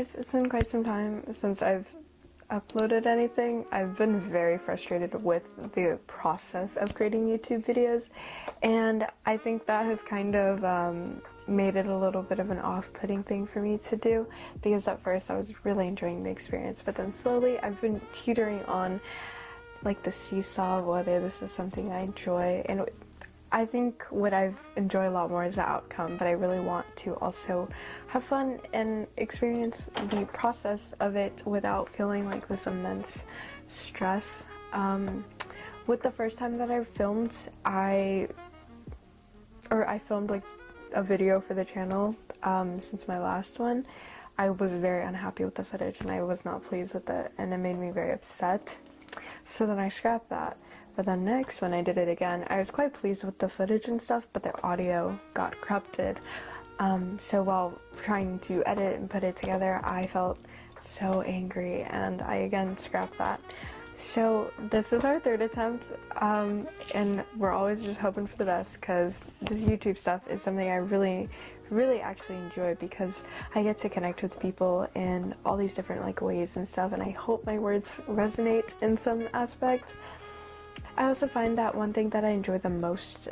Anyways, it's been quite some time since I've uploaded anything. I've been very frustrated with the process of creating YouTube videos, and I think that has kind of made it a little bit of an off-putting thing for me to do, because at first I was really enjoying the experience, but then slowly I've been teetering on like the seesaw of whether this is something I enjoy. And I think what I've enjoyed a lot more is the outcome, but I really want to also have fun and experience the process of it without feeling like this immense stress. With the first time that I filmed, I filmed like a video for the channel since my last one. I was very unhappy with the footage and I was not pleased with it, and it made me very upset. So then I scrapped that. But then next, when I did it again, I was quite pleased with the footage and stuff, but the audio got corrupted. So while trying to edit and put it together, I felt so angry, and I again scrapped that. So this is our third attempt, and we're always just hoping for the best, because this YouTube stuff is something I really actually enjoy, because I get to connect with people in all these different like ways and stuff, and I hope my words resonate in some aspect. I also find that one thing that I enjoy the most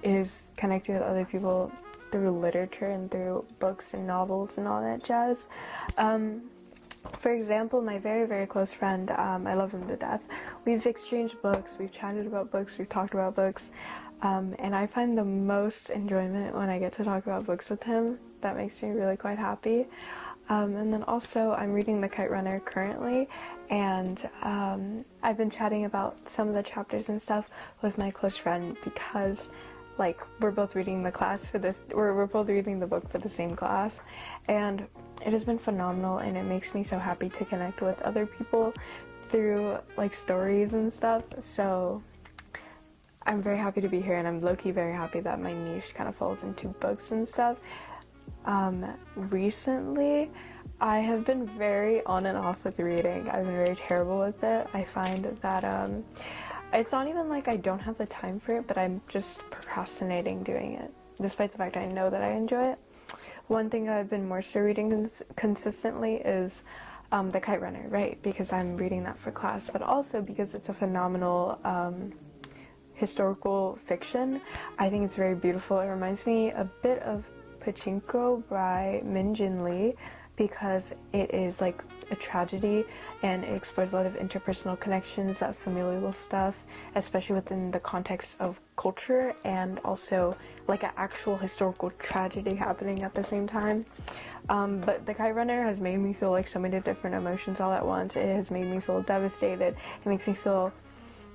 is connecting with other people through literature and through books and novels and all that jazz. For example, my very close friend, I love him to death. We've exchanged books, we've chatted about books, we've talked about books, and I find the most enjoyment when I get to talk about books with him. That makes me really quite happy. And then also I'm reading The Kite Runner currently, and I've been chatting about some of the chapters and stuff with my close friend, because like we're both reading the class for this, we're both reading the book for the same class, and it has been phenomenal, and it makes me so happy to connect with other people through like stories and stuff. So I'm very happy to be here, and I'm low-key very happy that my niche kind of falls into books and stuff. Recently I have been very on and off with reading. I've been very terrible with it. I find that it's not even like I don't have the time for it, but I'm just procrastinating doing it, despite the fact I know that I enjoy it. One thing I've been more so reading consistently is The Kite Runner, right? Because I'm reading that for class, but also because it's a phenomenal historical fiction. I think it's very beautiful. It reminds me a bit of Pachinko by Min Jin Lee, because it is like a tragedy and it explores a lot of interpersonal connections, that familial stuff, especially within the context of culture, and also like an actual historical tragedy happening at the same time. But The Kite Runner has made me feel like so many different emotions all at once. It has made me feel devastated. It makes me feel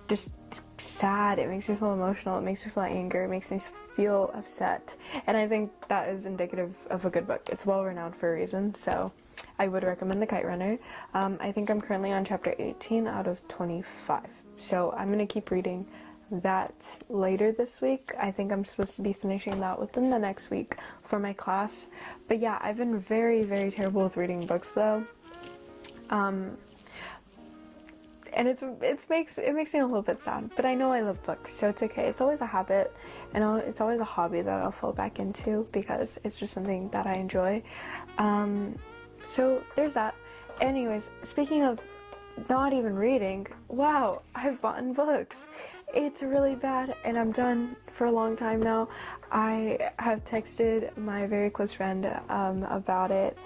just sad, it makes me feel emotional, it makes me feel anger, it makes me feel upset, and I think that is indicative of a good book. It's well renowned for a reason, so I would recommend The Kite Runner. I think I'm currently on chapter 18 out of 25, so I'm gonna keep reading that later this week. I think I'm supposed to be finishing that within the next week for my class. But yeah, I've been very terrible with reading books though. And it makes me a little bit sad, but I know I love books, so it's okay. It's always a habit, and it's always a hobby that I'll fall back into, because it's just something that I enjoy. So there's that. Anyways, speaking of not even reading, wow, I've bought books. It's really bad, and I'm done for a long time now. I have texted my very close friend about it,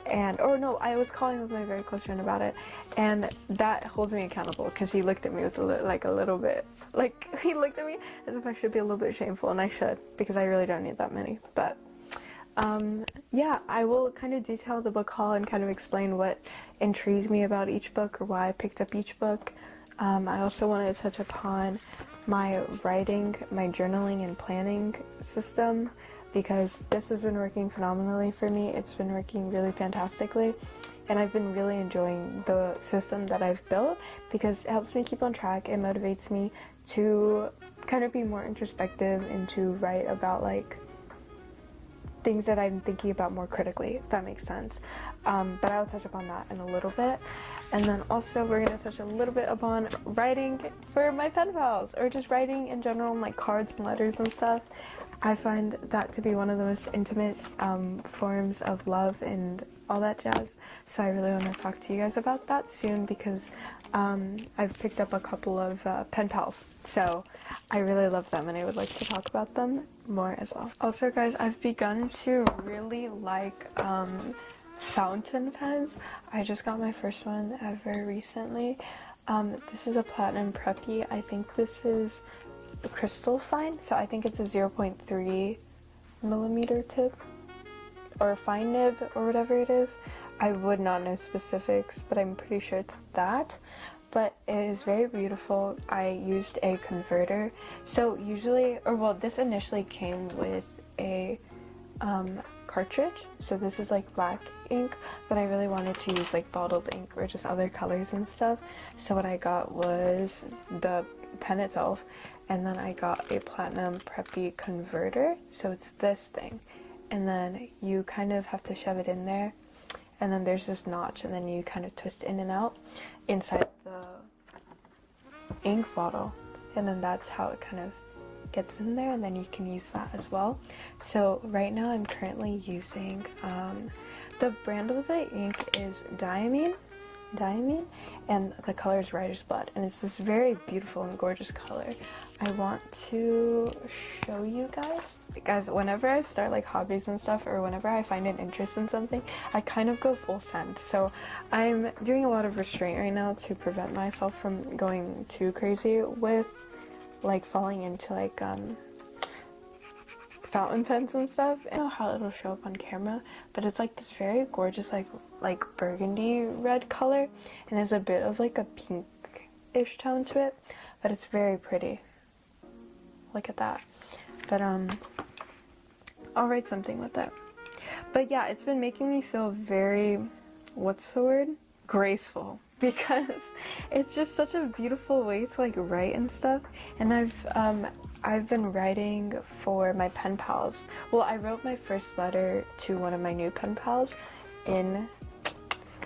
I was calling with my very close friend about it, and that holds me accountable, because he looked at me with a little bit, like, he looked at me as if I should be a little bit shameful, and I should, because I really don't need that many. But yeah, I will kind of detail the book haul and kind of explain what intrigued me about each book, or why I picked up each book. I also wanted to touch upon my writing, my journaling and planning system, because this has been working phenomenally for me. It's been working really fantastically, and I've been really enjoying the system that I've built, because it helps me keep on track. It motivates me to kind of be more introspective and to write about like things that I'm thinking about more critically, if that makes sense. But I'll touch upon that in a little bit. And then also we're going to touch a little bit upon writing for my pen pals, or just writing in general, like cards and letters and stuff. I find that to be one of the most intimate forms of love and all that jazz. So I really want to talk to you guys about that soon because I've picked up a couple of pen pals. So I really love them and I would like to talk about them more as well. Also guys, I've begun to really like fountain pens. I just got my first one ever recently. This is a Platinum Preppy. I think this is the crystal fine, so I think it's a 0.3 millimeter tip or fine nib or whatever it is. I would not know specifics, but I'm pretty sure it's that. But it is very beautiful. I used a converter. So usually, or well, this initially came with a cartridge. So this is like black ink, but I really wanted to use like bottled ink or just other colors and stuff. So what I got was the pen itself, and then I got a Platinum Preppy converter. So it's this thing, and then you kind of have to shove it in there, and then there's this notch, and then you kind of twist in and out inside the ink bottle, and then that's how it kind of gets in there, and then you can use that as well. So right now I'm currently using the brand of the ink is Diamine, and the color is Writer's Blood, and it's this very beautiful and gorgeous color. I want to show you guys, whenever I start like hobbies and stuff, or whenever I find an interest in something, I kind of go full send. So I'm doing a lot of restraint right now to prevent myself from going too crazy with like falling into like fountain pens and stuff. I don't know how it'll show up on camera, but it's like this very gorgeous like burgundy red color, and there's a bit of like a pinkish tone to it, but it's very pretty. Look at that. But I'll write something with it. But yeah, it's been making me feel very, what's the word? Graceful, because it's just such a beautiful way to like write and stuff. And I've been writing for my pen pals. Well, I wrote my first letter to one of my new pen pals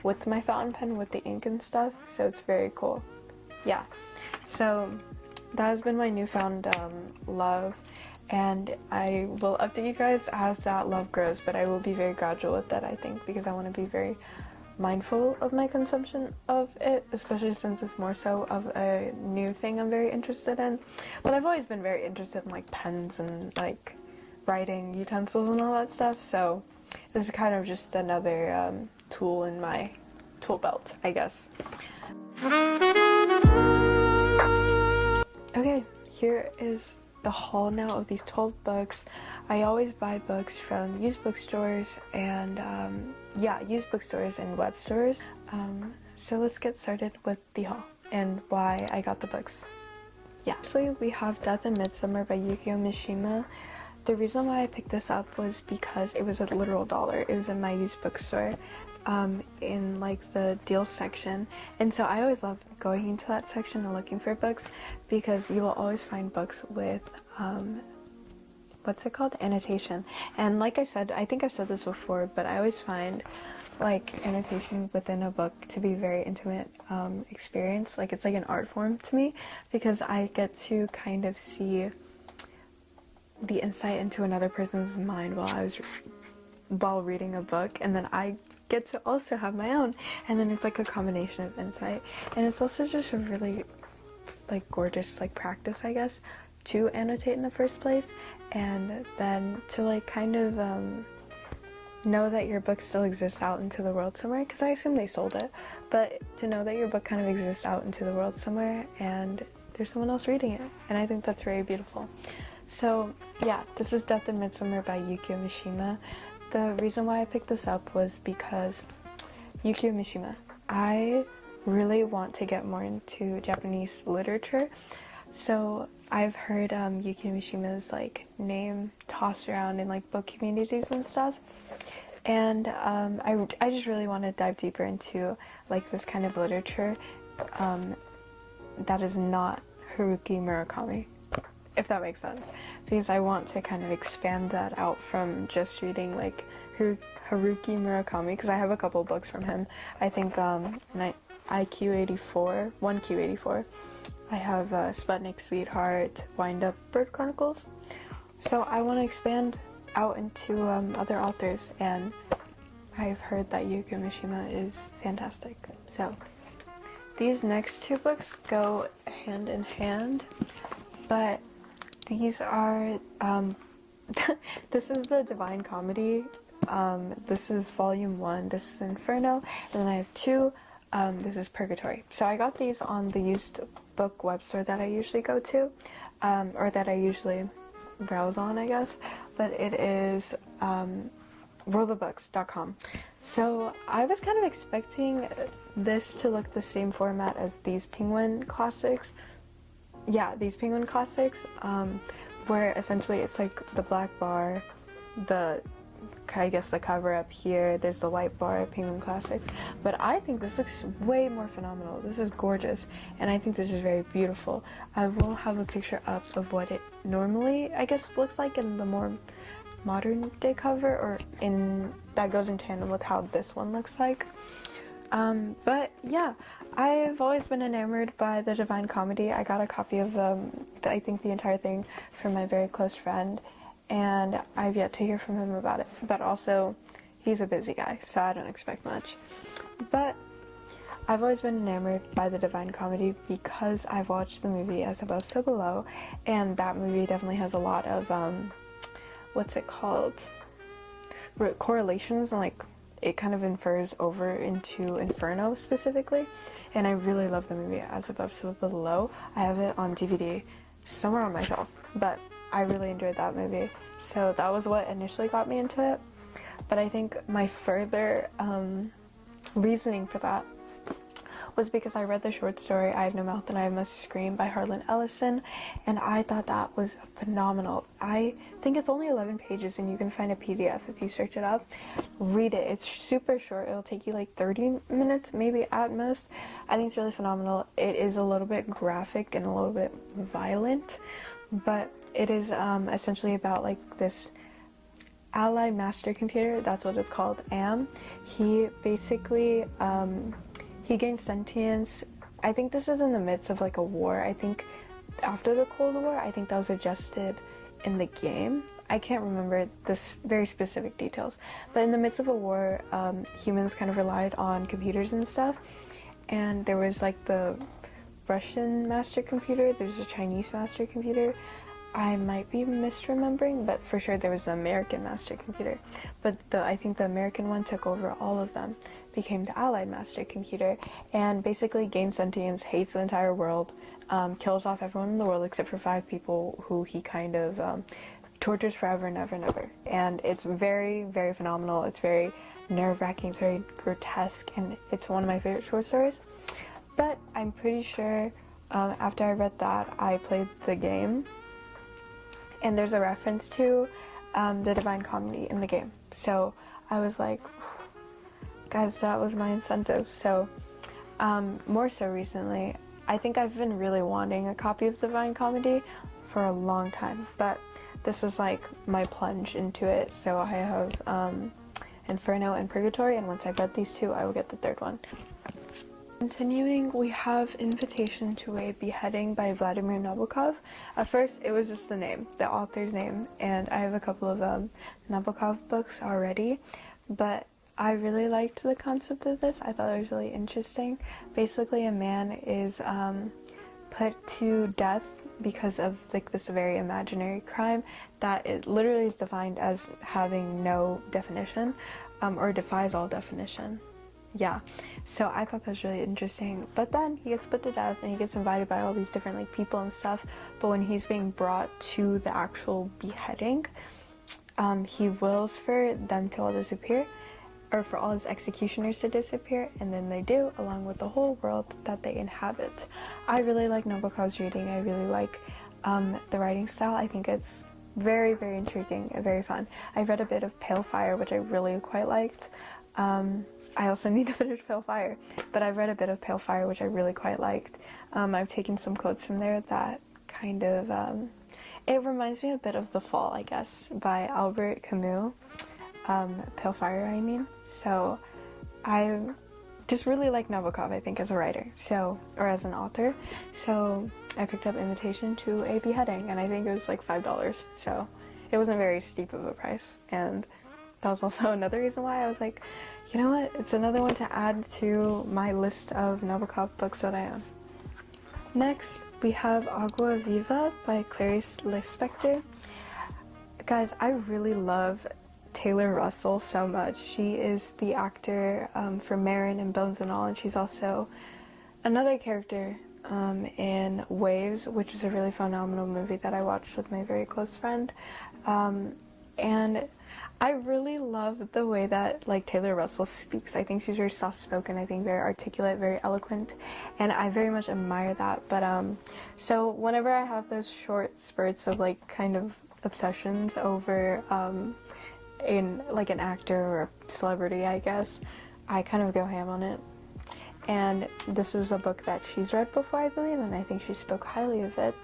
with my fountain pen with the ink and stuff, so it's very cool. Yeah, so that has been my newfound love, and I will update you guys as that love grows, but I will be very gradual with that, I think, because I want to be very mindful of my consumption of it, especially since it's more so of a new thing I'm very interested in. But I've always been very interested in like pens and like writing utensils and all that stuff, so this is kind of just another tool in my tool belt, I guess. Okay, here is the haul now of these 12 books. I always buy books from used bookstores and used bookstores and web stores. So let's get started with the haul and why I got the books. Yeah, so we have Death in Midsummer by Yukio Mishima. The reason why I picked this up was because it was a literal $1. It was in my used bookstore in like the deal section, and so I always love going into that section and looking for books because you will always find books with what's it called? Annotation. And like I said, I think I've said this before, but I always find like annotation within a book to be very intimate experience. Like it's like an art form to me because I get to kind of see the insight into another person's mind while reading a book, and then I get to also have my own, and then it's like a combination of insight, and it's also just a really like gorgeous like practice, I guess, to annotate in the first place, and then to like kind of know that your book still exists out into the world somewhere, because I assume they sold it, but to know that your book kind of exists out into the world somewhere and there's someone else reading it, and I think that's very beautiful. So yeah, this is Death in Midsummer by Yukio Mishima. The reason why I picked this up was because Yukio Mishima. I really want to get more into Japanese literature, so I've heard Yukio Mishima's like name tossed around in like book communities and stuff, and I just really want to dive deeper into like this kind of literature that is not Haruki Murakami, if that makes sense, because I want to kind of expand that out from just reading like Haruki Murakami, because I have a couple books from him. I think IQ84, 1Q84. I have Sputnik Sweetheart, Wind Up Bird Chronicles. So I want to expand out into other authors, and I've heard that Yukio Mishima is fantastic. So these next two books go hand in hand, but these are, this is the Divine Comedy. This is volume 1, this is Inferno, and then I have 2, this is Purgatory. So I got these on the used book web store that I usually go to, or that I usually browse on, I guess, but it is worldofbooks.com. So I was kind of expecting this to look the same format as these Penguin Classics. Yeah, these Penguin Classics, where essentially it's like the black bar, I guess the cover up here, there's the white bar, Penguin Classics, but I think this looks way more phenomenal. This is gorgeous, and I think this is very beautiful. I will have a picture up of what it normally, I guess, looks like in the more modern day cover, or in that goes in tandem with how this one looks like. But yeah, I've always been enamored by the Divine Comedy. I got a copy of I think the entire thing from my very close friend, and I've yet to hear from him about it. But also, he's a busy guy, so I don't expect much. But I've always been enamored by the Divine Comedy because I've watched the movie As Above, So Below, and that movie definitely has a lot of, what's it called? Correlations, and like, it kind of infers over into Inferno specifically. And I really love the movie As Above, So Below. I have it on DVD somewhere on my shelf, but I really enjoyed that movie. So that was what initially got me into it. But I think my further reasoning for that was because I read the short story I Have No Mouth and I Must Scream by Harlan Ellison, and I thought that was phenomenal. I think it's only 11 pages and you can find a PDF if you search it up. Read it. It's super short. It'll take you like 30 minutes maybe at most. I think it's really phenomenal. It is a little bit graphic and a little bit violent, but it is essentially about like this Allied Master Computer, that's what it's called, AM. He basically he gains sentience. I think this is in the midst of like a war. I think after the Cold War, I think that was adjusted in the game. I can't remember this very specific details, but in the midst of a war, humans kind of relied on computers and stuff, and there was like the Russian master computer, there's a Chinese master computer. I might be misremembering, but for sure there was the American master computer. But I think the American one took over all of them, became the Allied master computer, and basically gains sentience, hates the entire world, kills off everyone in the world except for 5 people who he kind of tortures forever and ever and ever. And it's very, very phenomenal. It's very nerve-wracking, it's very grotesque, and it's one of my favorite short stories. But I'm pretty sure after I read that, I played the game, and there's a reference to the Divine Comedy in the game. So I was like, guys, that was my incentive. So more so recently, I think I've been really wanting a copy of Divine Comedy for a long time, but this was like my plunge into it. So I have Inferno and Purgatory, and once I've read these 2, I will get the 3rd one. Continuing, we have Invitation to a Beheading by Vladimir Nabokov. At first, it was just the name, the author's name, and I have a couple of Nabokov books already, but I really liked the concept of this. I thought it was really interesting. Basically, a man is put to death because of like this very imaginary crime that it literally is defined as having no definition, or defies all definition. Yeah, so I thought that was really interesting. But then he gets put to death and he gets invited by all these different like people and stuff, but when he's being brought to the actual beheading, he wills for them to all disappear, or for all his executioners to disappear, and then they do, along with the whole world that they inhabit. I really like Nabokov's reading. I really like the writing style. I think it's very, very intriguing and very fun. I read a bit of Pale Fire, which I really quite liked. I also need to finish Pale Fire, but I've read a bit of Pale Fire, which I really quite liked. I've taken some quotes from there that kind of, it reminds me a bit of The Fall, I guess, by Albert Camus. Pale Fire, I mean. So I just really like Nabokov, I think, as a writer, so, or as an author. So I picked up Invitation to a Beheading, and I think it was like $5, so it wasn't very steep of a price, and that was also another reason why I was like, you know what, it's another one to add to my list of Nabokov books that I own. Next, we have Agua Viva by Clarice Lispector. Guys, I really love Taylor Russell so much. She is the actor for Marin and Bones and All, and she's also another character in Waves, which is a really phenomenal movie that I watched with my very close friend. And I really love the way that like Taylor Russell speaks. I think she's very soft-spoken, I think very articulate, very eloquent, and I very much admire that. But so whenever I have those short spurts of like kind of obsessions over in like an actor or a celebrity, I guess, I kind of go ham on it. And this was a book that she's read before, I believe, and I think she spoke highly of it.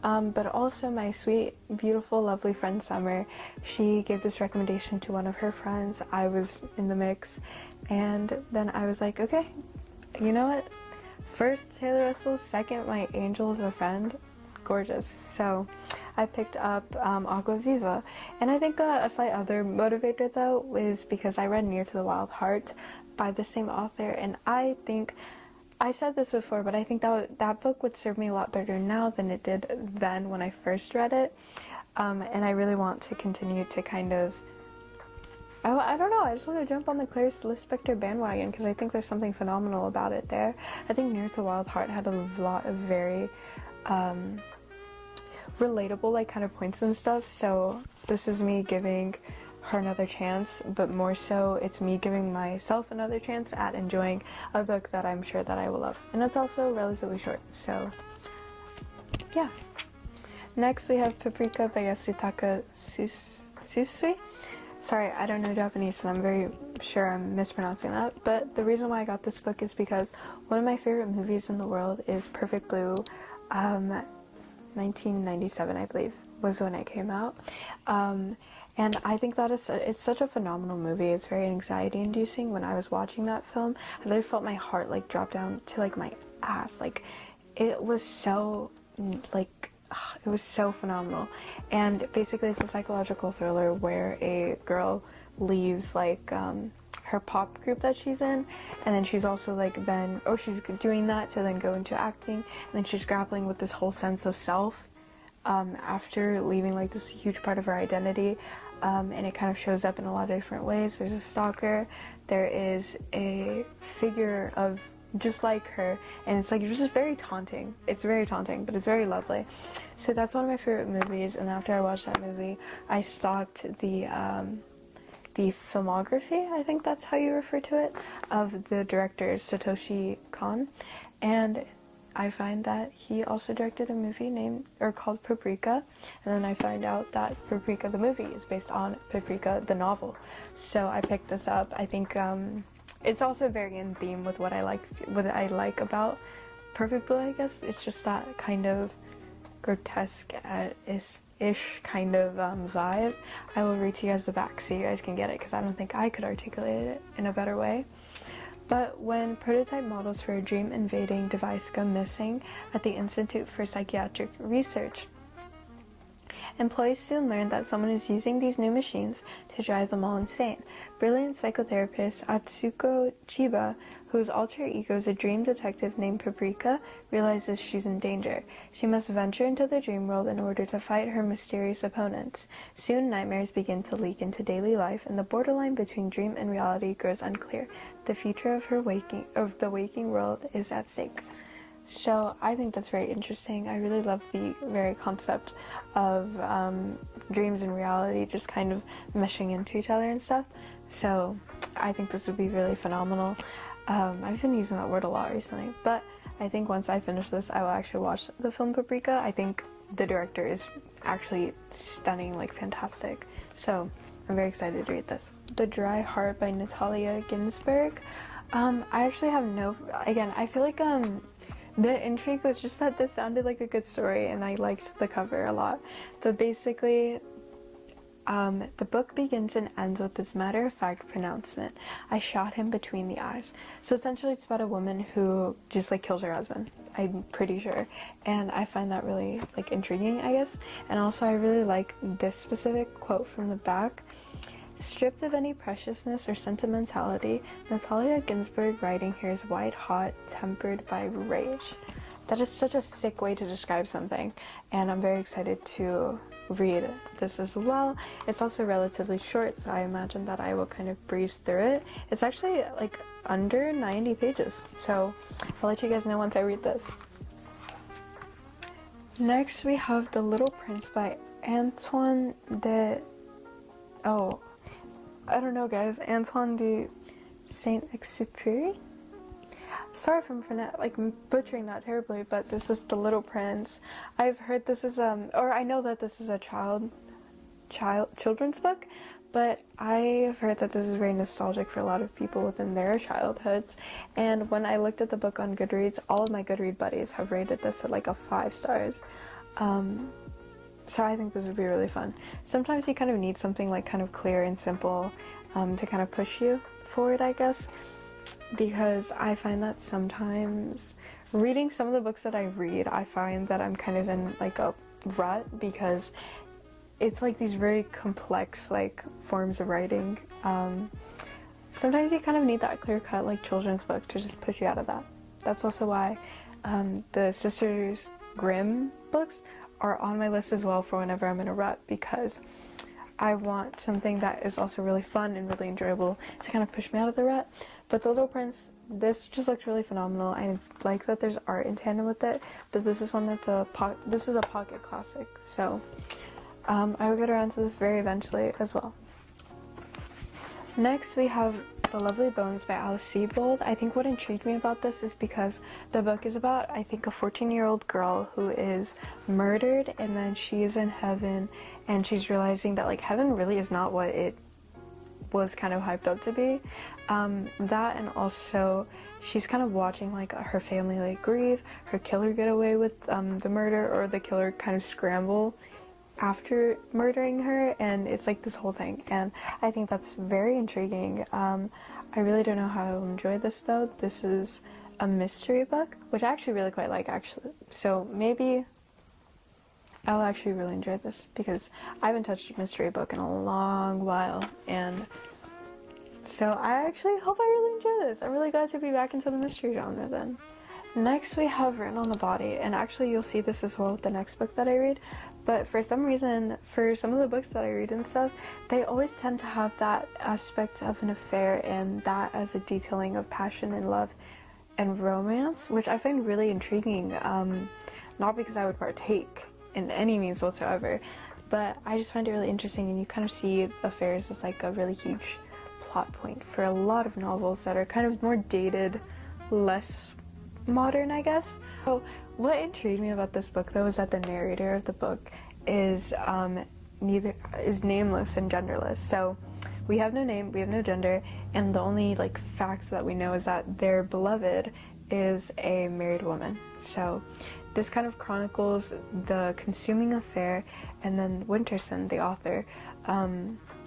But also my sweet, beautiful, lovely friend Summer, she gave this recommendation to one of her friends. I was in the mix, and then I was like, okay, you know what? First Taylor Russell, second my angel of a friend. Gorgeous. So I picked up Agua Viva, and I think a slight other motivator though is because I read Near to the Wild Heart by the same author, and I think, I said this before, but I think that book would serve me a lot better now than it did then when I first read it, and I really want to continue to kind of, I don't know, I just want to jump on the Clarice Lispector bandwagon because I think there's something phenomenal about it there. I think Near to the Wild Heart had a lot of very relatable like kind of points and stuff, so this is me giving her another chance, but more so it's me giving myself another chance at enjoying a book that I'm sure that I will love, and it's also relatively short, so yeah. Next we have Paprika by Yasutaka Susui. Sorry, I don't know Japanese, and I'm very sure I'm mispronouncing that, but the reason why I got this book is because one of my favorite movies in the world is Perfect Blue. 1997, I believe, was when it came out. And I think that it's such a phenomenal movie. It's very anxiety-inducing. When I was watching that film, I literally felt my heart like drop down to like my ass. Like it was so like it was so phenomenal. And basically, it's a psychological thriller where a girl leaves like her pop group that she's in, and then she's also like she's doing that to then go into acting, and then she's grappling with this whole sense of self after leaving like this huge part of her identity. And it kind of shows up in a lot of different ways. There's a stalker, there is a figure of just like her, and it's like just very taunting. It's very taunting, but it's very lovely. So that's one of my favorite movies, and after I watched that movie, I stalked the filmography, I think that's how you refer to it, of the director Satoshi Kon, and I find that he also directed a movie called Paprika, and then I find out that Paprika the movie is based on Paprika the novel. So I picked this up. I think it's also very in theme with what I like about Perfect Blue, I guess. It's just that kind of grotesque-ish kind of vibe. I will read to you guys the back so you guys can get it, because I don't think I could articulate it in a better way. But when prototype models for a dream-invading device go missing at the Institute for Psychiatric Research, employees soon learn that someone is using these new machines to drive them all insane. Brilliant psychotherapist Atsuko Chiba, whose alter ego is a dream detective named Paprika, realizes she's in danger. She must venture into the dream world in order to fight her mysterious opponents. Soon nightmares begin to leak into daily life, and the borderline between dream and reality grows unclear. The future of the waking world is at stake. So I think that's very interesting. I really love the very concept of dreams and reality just kind of meshing into each other and stuff. So I think this would be really phenomenal. I've been using that word a lot recently, but I think once I finish this, I will actually watch the film Paprika. I think the director is actually stunning, like fantastic. So I'm very excited to read this. The Dry Heart by Natalia Ginsburg. I actually have again, I feel like the intrigue was just that this sounded like a good story, and I liked the cover a lot. But basically, the book begins and ends with this matter-of-fact pronouncement: "I shot him between the eyes." So essentially it's about a woman who just like kills her husband, I'm pretty sure, and I find that really like intriguing, I guess. And also I really like this specific quote from the back. Stripped of any preciousness or sentimentality, Natalia Ginsburg writing here is white hot, tempered by rage. That is such a sick way to describe something, and I'm very excited to read this as well. It's also relatively short, so I imagine that I will kind of breeze through it. It's actually like under 90 pages, so I'll let you guys know once I read this. Next we have The Little Prince by Antoine de... oh, I don't know guys, Antoine de Saint-Exupéry? Sorry if I'm butchering that terribly, but this is The Little Prince. I've heard this is or I know that this is a children's book, but I've heard that this is very nostalgic for a lot of people within their childhoods. And when I looked at the book on Goodreads, all of my Goodread buddies have rated this at like a 5 stars. So I think this would be really fun. Sometimes you kind of need something like kind of clear and simple to kind of push you forward, I guess. Because I find that sometimes reading some of the books that I read, I find that I'm kind of in like a rut because it's like these very complex like forms of writing. Sometimes you kind of need that clear-cut like children's book to just push you out of that. That's also why the Sisters Grimm books are on my list as well for whenever I'm in a rut, because I want something that is also really fun and really enjoyable to kind of push me out of the rut. But The Little Prince, this just looks really phenomenal. I like that there's art in tandem with it, but this is one that this is a pocket classic, so I will get around to this very eventually as well. Next we have The Lovely Bones by Alice Sebold. I think what intrigued me about this is because the book is about, I think, a 14-year-old girl who is murdered, and then she is in heaven, and she's realizing that like heaven really is not what it was kind of hyped up to be. That, and also she's kind of watching like her family like grieve, her killer get away with the murder, or the killer kind of scramble after murdering her, and it's like this whole thing, and I think that's very intriguing. I really don't know how I'll enjoy this though. This is a mystery book, which I actually really quite like actually, so maybe I'll actually really enjoy this because I haven't touched a mystery book in a long while, and so I actually hope I really enjoy this. I'm really glad to be back into the mystery genre then. Next we have Written on the Body, and actually you'll see this as well with the next book that I read, but for some reason, for some of the books that I read and stuff, they always tend to have that aspect of an affair and that as a detailing of passion and love and romance, which I find really intriguing, not because I would partake in any means whatsoever, but I just find it really interesting, and you kind of see affairs as like a really huge plot point for a lot of novels that are kind of more dated, less modern, I guess. So what intrigued me about this book though is that the narrator of the book is nameless and genderless. So we have no name, we have no gender, and the only like facts that we know is that their beloved is a married woman. So this kind of chronicles the consuming affair, and then Winterson, the author,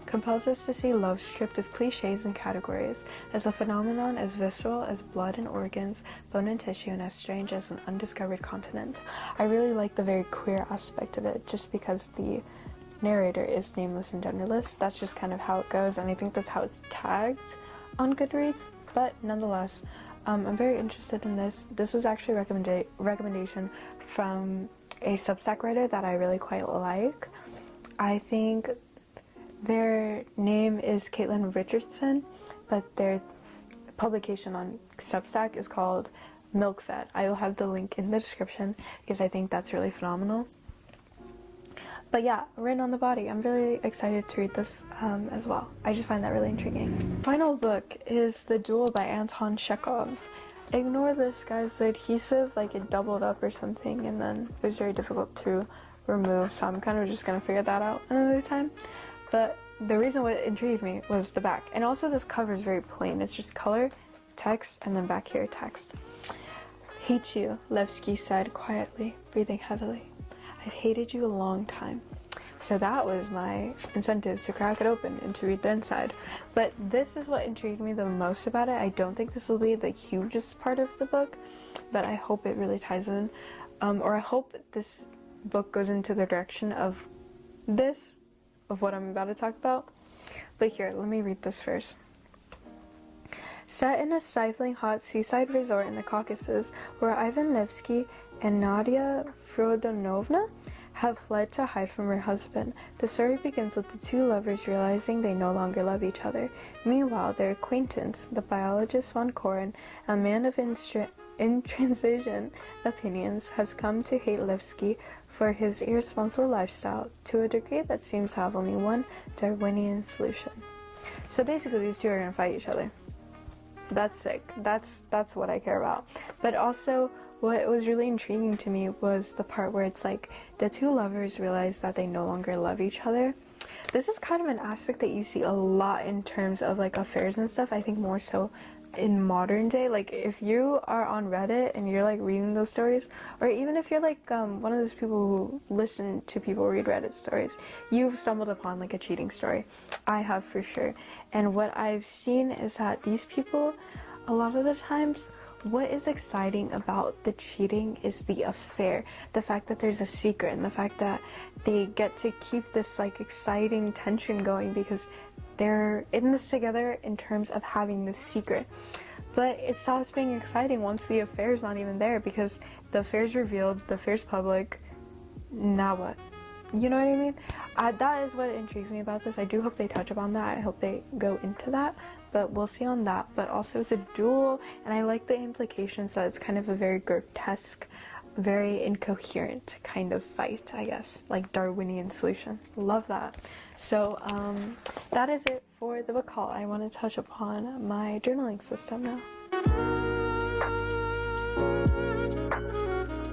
compels us to see love stripped of cliches and categories, as a phenomenon as visceral as blood and organs, bone and tissue, and as strange as an undiscovered continent. I really like the very queer aspect of it, just because the narrator is nameless and genderless. That's just kind of how it goes, and I think that's how it's tagged on Goodreads, but nonetheless, I'm very interested in this. This was actually a recommendation from a Substack writer that I really quite like. I think their name is Caitlin Richardson, but their publication on Substack is called Milk Fed. I will have the link in the description because I think that's really phenomenal. But yeah, Written on the Body. I'm really excited to read this as well. I just find that really intriguing. Final book is The Duel by Anton Chekhov. Ignore this, guys. The adhesive, like it doubled up or something, and then it was very difficult to remove, so I'm kind of just gonna figure that out another time. But the reason what intrigued me was the back, and also this cover is very plain. It's just color, text, and then back here text. Hate you, Levski said quietly, breathing heavily. I've hated you a long time. So that was my incentive to crack it open and to read the inside. But this is what intrigued me the most about it. I don't think this will be the hugest part of the book, but I hope it really ties in. Or I hope that this book goes into the direction of this, of what I'm about to talk about. But here, let me read this first. Set in a stifling hot seaside resort in the Caucasus, where Ivan Nevsky and Nadia Frodonovna have fled to hide from her husband. The story begins with the two lovers realizing they no longer love each other. Meanwhile, their acquaintance, the biologist von Koren, a man of intransigent opinions, has come to hate Levsky for his irresponsible lifestyle to a degree that seems to have only one Darwinian solution. So basically, these two are going to fight each other. That's sick. That's what I care about. But also, what was really intriguing to me was the part where it's like the two lovers realize that they no longer love each other. This is kind of an aspect that you see a lot in terms of like affairs and stuff. I think more so in modern day. Like if you are on Reddit and you're like reading those stories, or even if you're like one of those people who listen to people read Reddit stories, you've stumbled upon like a cheating story. I have for sure. And what I've seen is that these people, a lot of the times, what is exciting about the cheating is the affair, the fact that there's a secret, and the fact that they get to keep this like exciting tension going because they're in this together in terms of having this secret. But it stops being exciting once the affair's not even there, because the affair's revealed, the affair's public. Now what? You know what I mean? That is what intrigues me about this. I do hope they touch upon that. I hope they go into that, but we'll see on that. But also it's a duel, and I like the implications that it's kind of a very grotesque, very incoherent kind of fight, I guess, like Darwinian solution. Love that. So that is it for the book haul. I want to touch upon my journaling system now.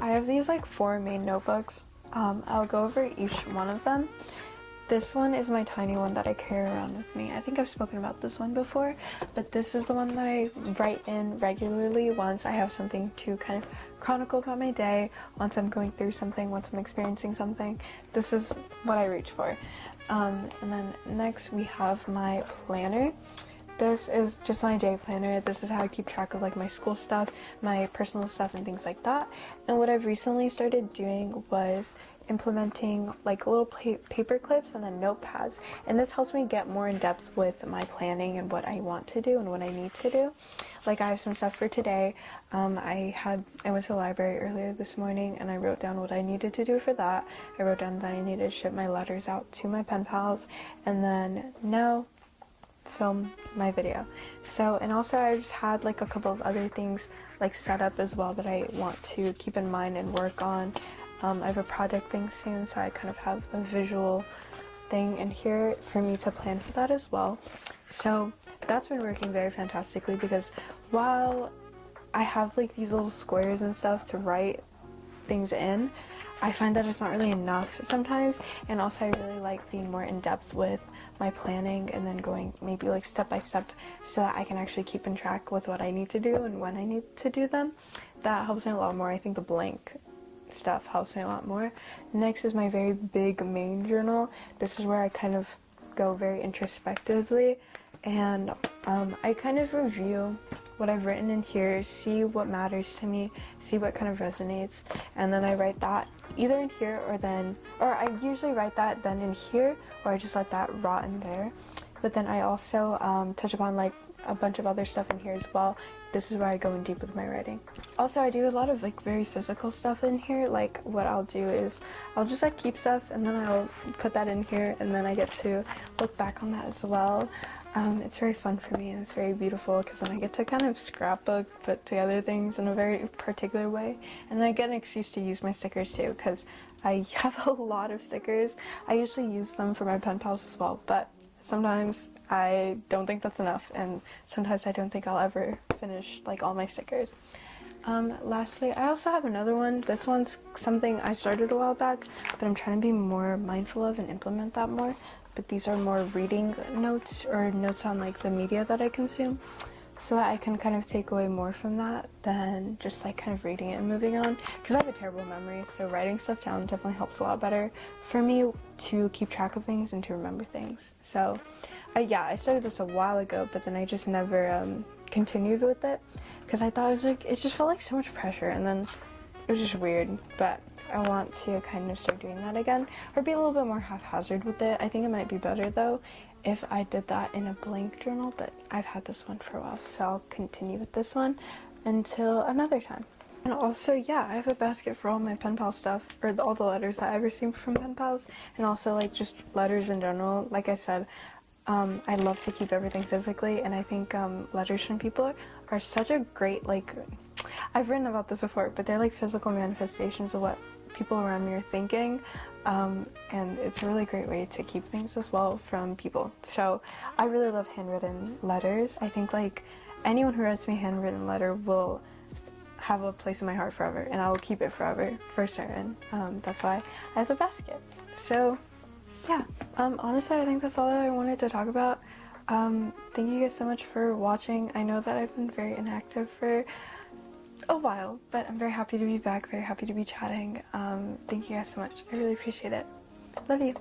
I have these like 4 main notebooks. I'll go over each one of them. This one is my tiny one that I carry around with me. I think I've spoken about this one before, but this is the one that I write in regularly once I have something to kind of chronicle about my day, once I'm going through something, once I'm experiencing something. This is what I reach for. And then next we have my planner. This is just my day planner. This is how I keep track of like my school stuff, my personal stuff, and things like that. And what I've recently started doing was implementing like little paper clips and then notepads, and this helps me get more in depth with my planning and what I want to do and what I need to do. Like I have some stuff for today. I went to the library earlier this morning and I wrote down what I needed to do for that. I wrote down that I needed to ship my letters out to my pen pals, and then now film my video. So, and also I've just had like a couple of other things like set up as well that I want to keep in mind and work on. I have a project thing soon, so I kind of have a visual thing in here for me to plan for that as well. So that's been working very fantastically, because while I have like these little squares and stuff to write things in, I find that it's not really enough sometimes. And also I really like being more in depth with my planning and then going maybe like step by step so that I can actually keep in track with what I need to do and when I need to do them. That helps me a lot more. I think the blank stuff helps me a lot more. Next is my very big main journal. This is where I kind of go very introspectively, and I kind of review what I've written in here, see what matters to me, see what kind of resonates, and then I write that either in here or I usually write that then in here, or I just let that rot in there. But then I also touch upon like a bunch of other stuff in here as well. This is where I go in deep with my writing. Also, I do a lot of like very physical stuff in here. Like what I'll do is I'll just like keep stuff and then I'll put that in here, and then I get to look back on that as well. It's very fun for me, and it's very beautiful because then I get to kind of scrapbook, put together things in a very particular way, and then I get an excuse to use my stickers too, because I have a lot of stickers. I usually use them for my pen pals as well, but sometimes I don't think that's enough, and sometimes I don't think I'll ever finish like all my stickers. Lastly, I also have another one. This one's something I started a while back, but I'm trying to be more mindful of and implement that more. But these are more reading notes, or notes on like the media that I consume, so that I can kind of take away more from that than just like kind of reading it and moving on, because I have a terrible memory, so writing stuff down definitely helps a lot better for me to keep track of things and to remember things. So I started this a while ago, but then I just never continued with it, because I thought it just felt like so much pressure, and then was just weird, but I want to kind of start doing that again, or be a little bit more haphazard with it. I think it might be better though if I did that in a blank journal, but I've had this one for a while, so I'll continue with this one until another time. And also, yeah, I have a basket for all my pen pal stuff, or all the letters that I've received from pen pals, and also like just letters in general. Like I said, I love to keep everything physically, and I think letters from people are such a great, like, I've written about this before, but they're like physical manifestations of what people around me are thinking, and it's a really great way to keep things as well from people. So I really love handwritten letters. I think like anyone who writes me a handwritten letter will have a place in my heart forever, and I will keep it forever for certain. That's why I have a basket. So yeah, honestly, I think that's all that I wanted to talk about. Thank you guys so much for watching. I know that I've been very inactive for a while, but I'm very happy to be back, very happy to be chatting. Thank you guys so much. I really appreciate it. Love you.